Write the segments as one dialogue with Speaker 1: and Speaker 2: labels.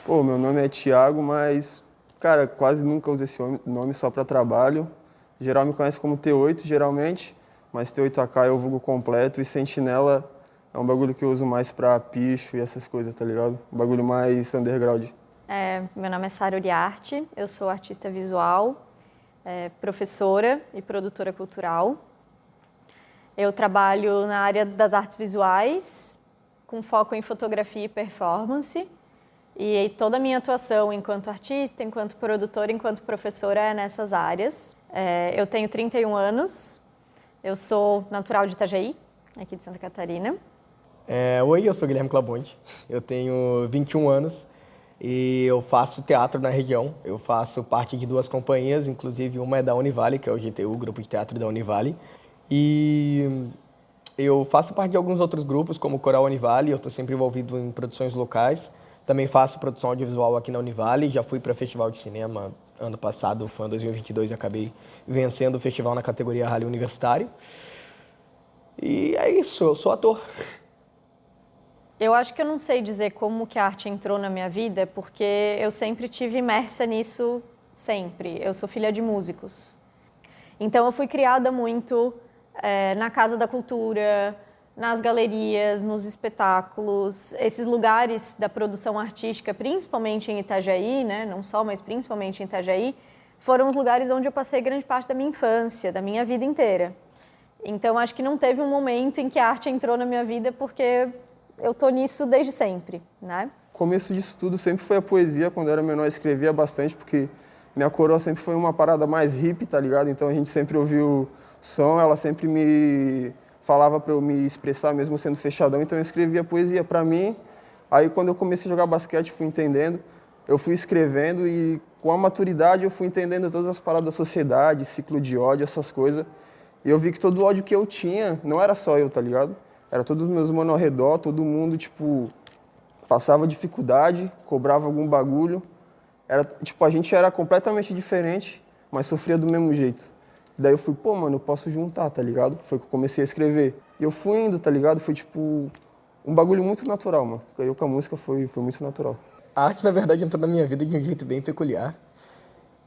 Speaker 1: Pô, meu nome é Thiago, mas, cara, quase nunca uso esse nome só para trabalho. Geral me conhece como T8, geralmente, mas T8AK é o vulgo completo e Sentinela é um bagulho que eu uso mais pra picho e essas coisas, tá ligado? Um bagulho mais underground.
Speaker 2: Meu nome é Sara Uriarte, eu sou artista visual, professora e produtora cultural. Eu trabalho na área das artes visuais, com foco em fotografia e performance. E toda a minha atuação enquanto artista, enquanto produtora, enquanto professora é nessas áreas. Eu tenho 31 anos, eu sou natural de Itajaí, aqui de Santa Catarina.
Speaker 3: Oi, eu sou Guilherme Clabonde, eu tenho 21 anos e eu faço teatro na região. Eu faço parte de duas companhias, inclusive uma é da Univale, que é o GTU, Grupo de Teatro da Univale. E eu faço parte de alguns outros grupos, como o Coral Univale, eu estou sempre envolvido em produções locais. Também faço produção audiovisual aqui na Univale, já fui para festival de cinema ano passado, foi em 2022, e acabei vencendo o festival na categoria Rally Universitário. E é isso, eu sou ator.
Speaker 2: Eu acho que eu não sei dizer como que a arte entrou na minha vida, porque eu sempre tive imersa nisso, sempre. Eu sou filha de músicos. Então eu fui criada muito na Casa da Cultura, nas galerias, nos espetáculos. Esses lugares da produção artística, principalmente em Itajaí, né, não só, mas principalmente em Itajaí, foram os lugares onde eu passei grande parte da minha infância, da minha vida inteira. Então acho que não teve um momento em que a arte entrou na minha vida, porque eu tô nisso desde sempre, né?
Speaker 1: O começo disso tudo sempre foi a poesia. Quando eu era menor eu escrevia bastante, porque minha coroa sempre foi uma parada mais hippie, tá ligado? Então a gente sempre ouviu som, ela sempre me falava para eu me expressar mesmo sendo fechadão, então eu escrevia poesia para mim. Aí quando eu comecei a jogar basquete, fui entendendo, eu fui escrevendo e com a maturidade eu fui entendendo todas as paradas da sociedade, ciclo de ódio, essas coisas. E eu vi que todo o ódio que eu tinha, não era só eu, tá ligado? Era todos os meus manos ao redor, todo mundo, tipo, passava dificuldade, cobrava algum bagulho. Era, tipo, a gente era completamente diferente, mas sofria do mesmo jeito. Daí eu fui, pô, mano, eu posso juntar, tá ligado? Foi que eu comecei a escrever. E eu fui indo, tá ligado? Foi, tipo, um bagulho muito natural, mano. Eu com a música foi muito natural.
Speaker 3: A arte, na verdade, entrou na minha vida de um jeito bem peculiar,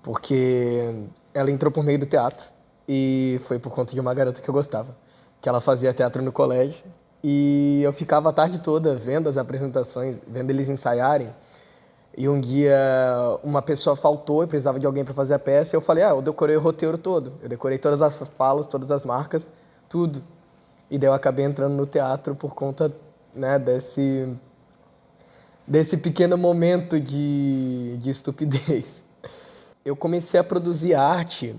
Speaker 3: porque ela entrou por meio do teatro e foi por conta de uma garota que eu gostava, que ela fazia teatro no colégio e eu ficava a tarde toda vendo as apresentações, vendo eles ensaiarem. E um dia uma pessoa faltou e precisava de alguém para fazer a peça. E eu falei, eu decorei o roteiro todo. Eu decorei todas as falas, todas as marcas, tudo. E daí eu acabei entrando no teatro por conta, né, desse pequeno momento de estupidez. Eu comecei a produzir arte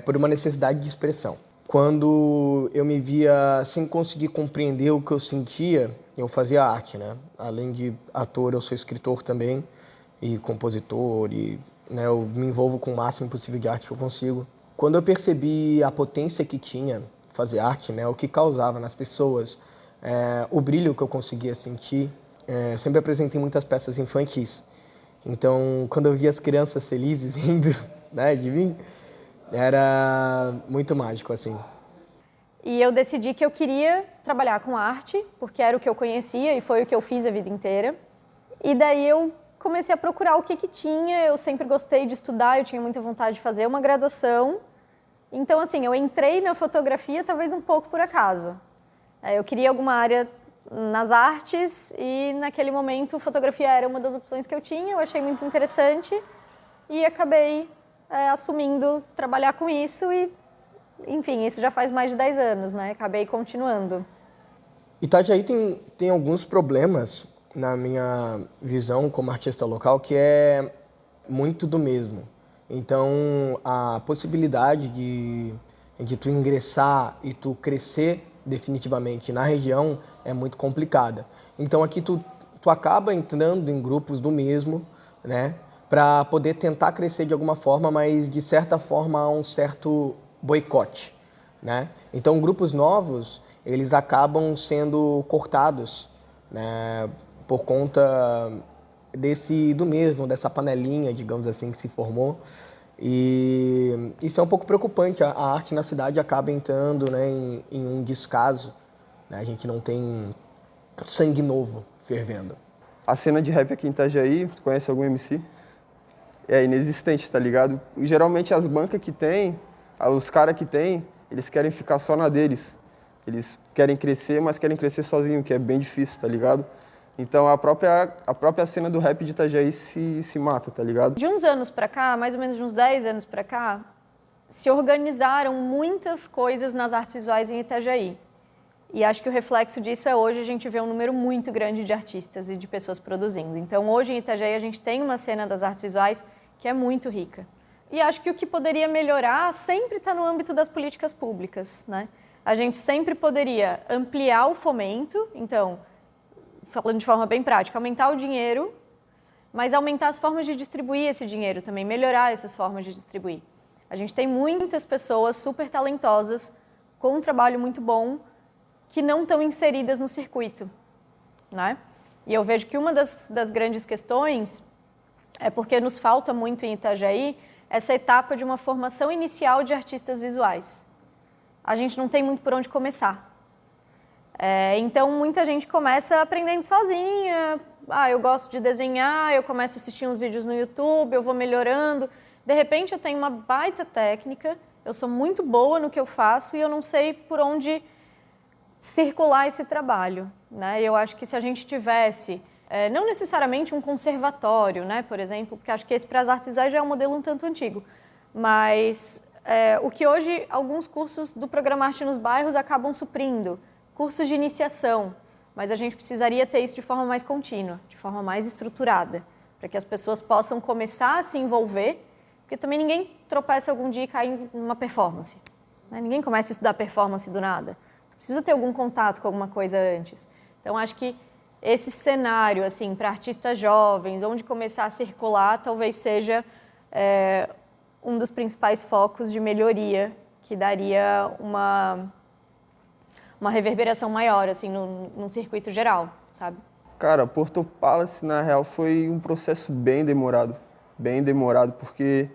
Speaker 3: por uma necessidade de expressão. Quando eu me via sem conseguir compreender o que eu sentia, eu fazia arte, né? Além de ator, eu sou escritor também e compositor e, né, eu me envolvo com o máximo possível de arte que eu consigo. Quando eu percebi a potência que tinha fazer arte, né, o que causava nas pessoas, o brilho que eu conseguia sentir, sempre apresentei muitas peças infantis. Então, quando eu via as crianças felizes rindo, né, de mim, era muito mágico, assim.
Speaker 2: E eu decidi que eu queria trabalhar com arte, porque era o que eu conhecia e foi o que eu fiz a vida inteira. E daí eu comecei a procurar o que tinha. Eu sempre gostei de estudar, eu tinha muita vontade de fazer uma graduação. Então, assim, eu entrei na fotografia talvez um pouco por acaso. Eu queria alguma área nas artes e naquele momento fotografia era uma das opções que eu tinha. Eu achei muito interessante e acabei assumindo trabalhar com isso e, enfim, isso já faz mais de 10 anos, né? Acabei continuando.
Speaker 3: Itajaí tem alguns problemas, na minha visão como artista local, que é muito do mesmo. Então, a possibilidade de tu ingressar e tu crescer definitivamente na região é muito complicada. Então, aqui tu acaba entrando em grupos do mesmo, né? Para poder tentar crescer de alguma forma, mas de certa forma há um certo boicote, né? Então, grupos novos, eles acabam sendo cortados, né? Por conta dessa panelinha, digamos assim, que se formou. E isso é um pouco preocupante. A arte na cidade acaba entrando, né, em um descaso, né? A gente não tem sangue novo fervendo.
Speaker 1: a cena de rap aqui em Itajaí, tu conhece algum MC? É inexistente, tá ligado? E, geralmente as bancas que tem, os caras que tem, eles querem ficar só na deles. Eles querem crescer, mas querem crescer sozinho, que é bem difícil, tá ligado? Então a própria cena do rap de Itajaí se mata, tá ligado?
Speaker 2: De uns anos pra cá, mais ou menos de uns 10 anos pra cá, se organizaram muitas coisas nas artes visuais em Itajaí. E acho que o reflexo disso é hoje a gente vê um número muito grande de artistas e de pessoas produzindo. Então hoje em Itajaí a gente tem uma cena das artes visuais que é muito rica. E acho que o que poderia melhorar sempre está no âmbito das políticas públicas, né? A gente sempre poderia ampliar o fomento, então, falando de forma bem prática, aumentar o dinheiro, mas aumentar as formas de distribuir esse dinheiro também, melhorar essas formas de distribuir. A gente tem muitas pessoas super talentosas, com um trabalho muito bom, que não estão inseridas no circuito, né? E eu vejo que uma das grandes questões é porque nos falta muito em Itajaí essa etapa de uma formação inicial de artistas visuais. A gente não tem muito por onde começar. Então, muita gente começa aprendendo sozinha. Eu gosto de desenhar, eu começo a assistir uns vídeos no YouTube, eu vou melhorando. De repente, eu tenho uma baita técnica, eu sou muito boa no que eu faço e eu não sei por onde circular esse trabalho, né? Eu acho que se a gente tivesse, não necessariamente um conservatório, né, por exemplo, porque acho que esse para as artes visuais já é um modelo um tanto antigo, mas o que hoje alguns cursos do Programa Arte nos Bairros acabam suprindo, cursos de iniciação, mas a gente precisaria ter isso de forma mais contínua, de forma mais estruturada, para que as pessoas possam começar a se envolver, porque também ninguém tropeça algum dia e cai numa performance, né? Ninguém começa a estudar performance do nada. Precisa ter algum contato com alguma coisa antes. Então, acho que esse cenário, assim, para artistas jovens, onde começar a circular, talvez seja um dos principais focos de melhoria, que daria uma reverberação maior, assim, no circuito geral, sabe?
Speaker 1: Cara, Porto Palace, na real, foi um processo bem demorado, porque,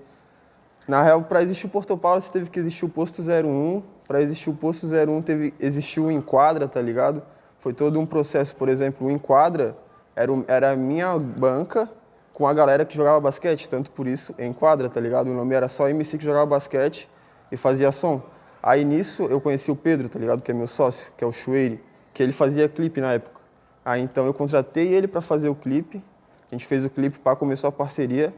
Speaker 1: na real, para existir o Porto Palace, teve que existir o Posto 01, para existir o Posto 01 existiu o Enquadra, tá ligado? Foi todo um processo, por exemplo, o Enquadra era a minha banca com a galera que jogava basquete, tanto por isso, Enquadra, tá ligado? O nome era só MC que jogava basquete e fazia som. Aí nisso eu conheci o Pedro, tá ligado? Que é meu sócio, que é o Chueire, que ele fazia clipe na época. Aí então eu contratei ele para fazer o clipe, a gente fez o clipe, começou a parceria,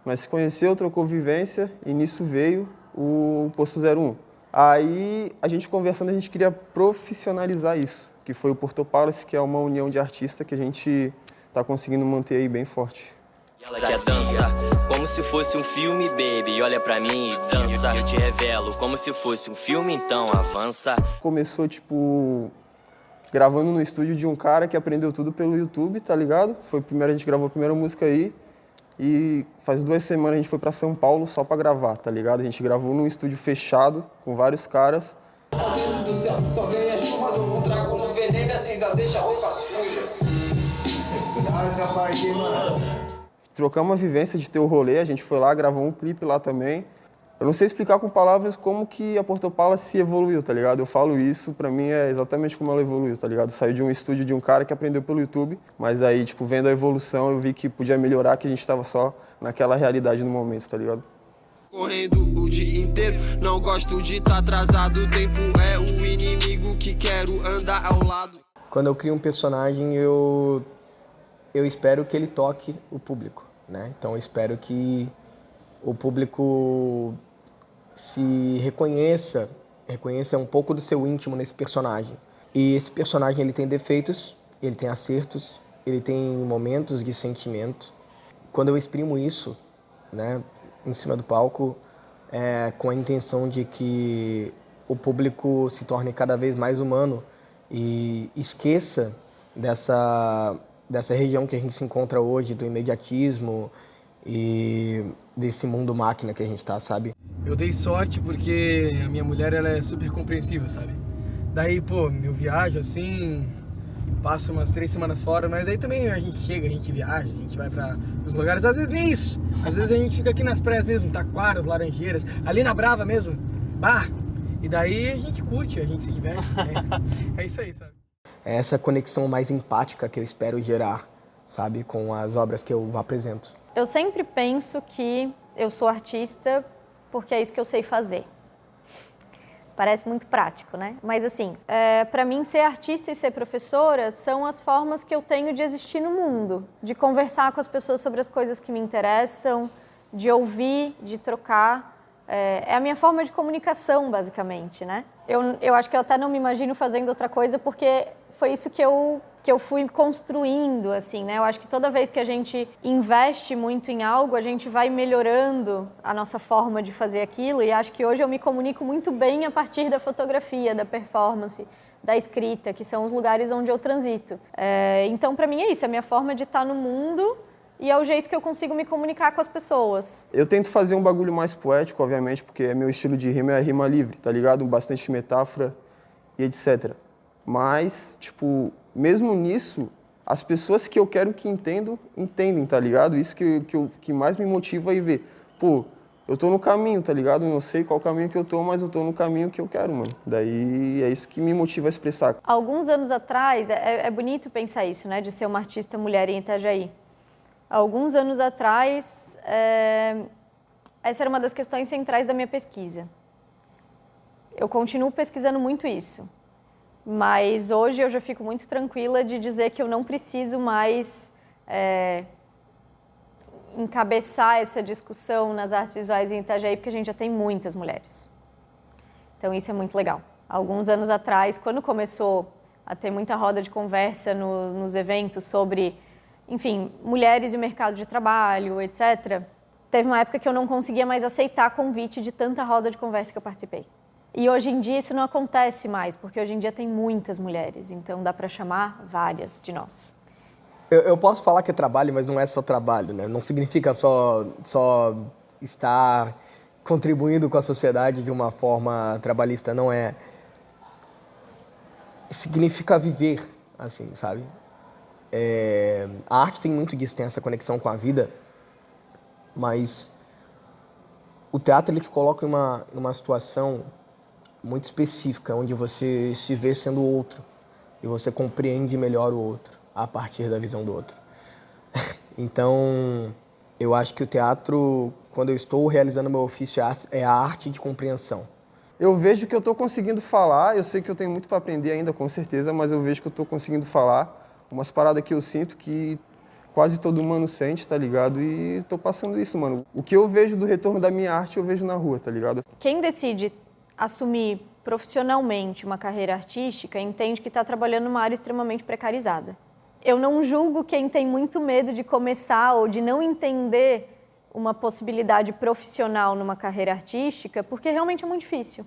Speaker 1: nós se conheceu, trocou vivência e nisso veio o Posto 01. Aí, a gente conversando, a gente queria profissionalizar isso, que foi o Porto Palace, que é uma união de artistas que a gente está conseguindo manter aí bem forte.
Speaker 4: Ela quer dançar como se fosse um filme, baby, olha pra mim e dança. Eu te revelo como se fosse um filme, então avança.
Speaker 1: Começou, tipo, gravando no estúdio de um cara que aprendeu tudo pelo YouTube, tá ligado? A gente gravou a primeira música aí. E faz 2 semanas a gente foi pra São Paulo só pra gravar, tá ligado? A gente gravou num estúdio fechado, com vários caras.
Speaker 5: Dentro do céu, só vem a chuva do trago no veneno, a cinza deixa a roupa suja. Cuidado essa parte, mano.
Speaker 1: Trocamos a vivência de ter o rolê, a gente foi lá, gravou um clipe lá também. Eu não sei explicar com palavras como que a Porto Palace se evoluiu, tá ligado? Eu falo isso, pra mim é exatamente como ela evoluiu, tá ligado? Saiu de um estúdio de um cara que aprendeu pelo YouTube, mas aí, tipo, vendo a evolução, eu vi que podia melhorar, que a gente tava só naquela realidade no momento, tá ligado?
Speaker 6: Correndo o dia inteiro, não gosto de estar atrasado, o tempo é o inimigo que quero andar ao lado.
Speaker 3: Quando eu crio um personagem, eu espero que ele toque o público, né? Então eu espero que o público se reconheça um pouco do seu íntimo nesse personagem. E esse personagem, ele tem defeitos, ele tem acertos, ele tem momentos de sentimento. Quando eu exprimo isso, né, em cima do palco, com a intenção de que o público se torne cada vez mais humano e esqueça dessa região que a gente se encontra hoje, do imediatismo e desse mundo máquina que a gente tá, sabe?
Speaker 7: Eu dei sorte porque a minha mulher, ela é super compreensiva, sabe? Daí, pô, eu viajo assim, passo umas 3 semanas fora, mas aí também a gente chega, a gente viaja, a gente vai para os lugares, às vezes nem isso. Às vezes a gente fica aqui nas praias mesmo, Taquaras, Laranjeiras, ali na Brava mesmo, e daí a gente curte, a gente se diverte, né? É isso aí, sabe?
Speaker 3: É essa conexão mais empática que eu espero gerar, sabe? Com as obras que eu apresento.
Speaker 2: Eu sempre penso que eu sou artista porque é isso que eu sei fazer. Parece muito prático, né? Mas assim, para mim ser artista e ser professora são as formas que eu tenho de existir no mundo, de conversar com as pessoas sobre as coisas que me interessam, de ouvir, de trocar. É a minha forma de comunicação, basicamente, né? Eu acho que eu até não me imagino fazendo outra coisa porque foi isso que eu fui construindo, assim, né? Eu acho que toda vez que a gente investe muito em algo, a gente vai melhorando a nossa forma de fazer aquilo, e acho que hoje eu me comunico muito bem a partir da fotografia, da performance, da escrita, que são os lugares onde eu transito. Então, para mim é isso, é a minha forma de estar no mundo e é o jeito que eu consigo me comunicar com as pessoas.
Speaker 1: Eu tento fazer um bagulho mais poético, obviamente, porque meu estilo de rima é a rima livre, tá ligado? Bastante metáfora e etc. Mas, tipo, mesmo nisso, as pessoas que eu quero que entendam, entendem, tá ligado? Isso que mais me motiva a ver. Pô, eu tô no caminho, tá ligado? Eu não sei qual caminho que eu tô, mas eu tô no caminho que eu quero, mano. Daí é isso que me motiva a expressar.
Speaker 2: Alguns anos atrás, é bonito pensar isso, né? De ser uma artista mulher em Itajaí. Alguns anos atrás, essa era uma das questões centrais da minha pesquisa. Eu continuo pesquisando muito isso. Mas hoje eu já fico muito tranquila de dizer que eu não preciso mais encabeçar essa discussão nas artes visuais em Itajaí, porque a gente já tem muitas mulheres. Então isso é muito legal. Alguns anos atrás, quando começou a ter muita roda de conversa nos eventos sobre, enfim, mulheres e o mercado de trabalho, etc., teve uma época que eu não conseguia mais aceitar convite de tanta roda de conversa que eu participei. E hoje em dia isso não acontece mais, porque hoje em dia tem muitas mulheres, então dá para chamar várias de nós.
Speaker 3: Eu posso falar que é trabalho, mas não é só trabalho, né? Não significa só estar contribuindo com a sociedade de uma forma trabalhista, não é. Significa viver, assim, sabe? A arte tem muito disso, tem essa conexão com a vida, mas o teatro ele te coloca em uma situação muito específica, onde você se vê sendo o outro e você compreende melhor o outro a partir da visão do outro. Então, eu acho que o teatro, quando eu estou realizando meu ofício, é a arte de compreensão.
Speaker 1: Eu vejo que eu estou conseguindo falar, eu sei que eu tenho muito para aprender ainda, com certeza, mas eu vejo que eu estou conseguindo falar umas paradas que eu sinto que quase todo humano sente, tá ligado? E estou passando isso, mano. O que eu vejo do retorno da minha arte, eu vejo na rua, tá ligado?
Speaker 2: Quem decide assumir profissionalmente uma carreira artística entende que está trabalhando numa área extremamente precarizada. Eu não julgo quem tem muito medo de começar ou de não entender uma possibilidade profissional numa carreira artística, porque realmente é muito difícil.